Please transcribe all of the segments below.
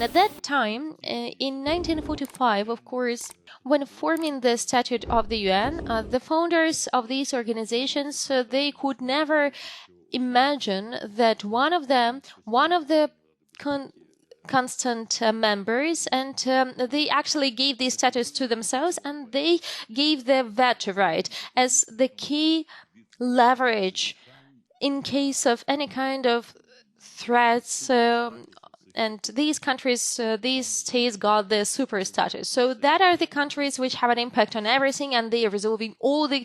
At that time, in 1945, of course, when forming the Statute of the UN, the founders of these organizations, they could never imagine that one of the constant members, and they actually gave these status to themselves, and they gave the veto right as the key leverage in case of any kind of threats. And these countries, these states got the super status. So that are the countries which have an impact on everything, and they are resolving all the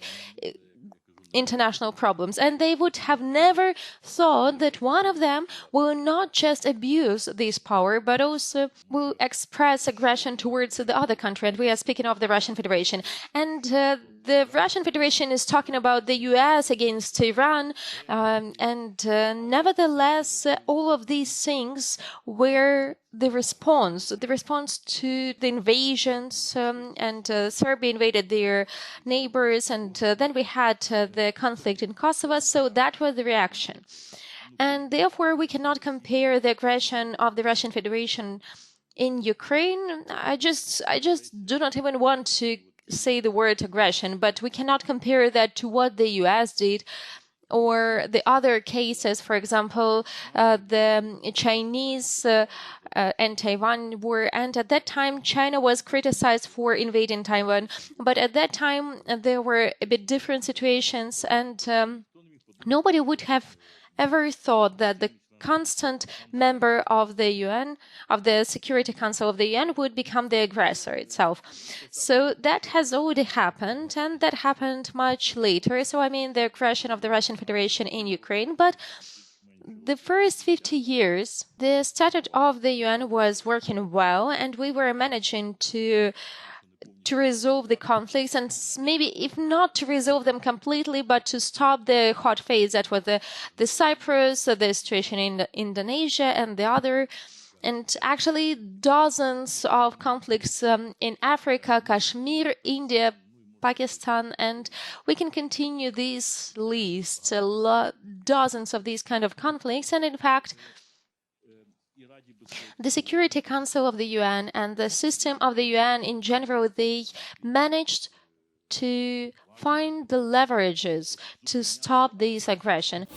international problems. And they would have never thought that one of them will not just abuse this power, but also will express aggression towards the other country. And we are speaking of the Russian Federation. And the Russian Federation is talking about the US against Iran. Nevertheless, all of these things were the response to the invasions, and Serbia invaded their neighbors, and then we had the conflict in Kosovo, so that was the reaction. And therefore, we cannot compare the aggression of the Russian Federation in Ukraine. I just do not even want to say the word aggression, but we cannot compare that to what the US did, or the other cases, for example, the Chinese and Taiwan war. And at that time, China was criticized for invading Taiwan. But at that time, there were a bit different situations, and nobody would have ever thought that the constant member of the UN, of the Security Council of the UN, would become the aggressor itself. So that has already happened, and that happened much later. So I mean the aggression of the Russian Federation in Ukraine. But the first 50 years, the Statute of the UN was working well, and we were managing to resolve the conflicts, and maybe if not to resolve them completely, but to stop the hot phase that was the Cyprus, the situation in Indonesia, and the other. And actually dozens of conflicts in Africa, Kashmir, India, Pakistan, and we can continue this list, dozens of these kind of conflicts. And in fact, the Security Council of the UN and the system of the UN in general, they managed to find the leverages to stop this aggression.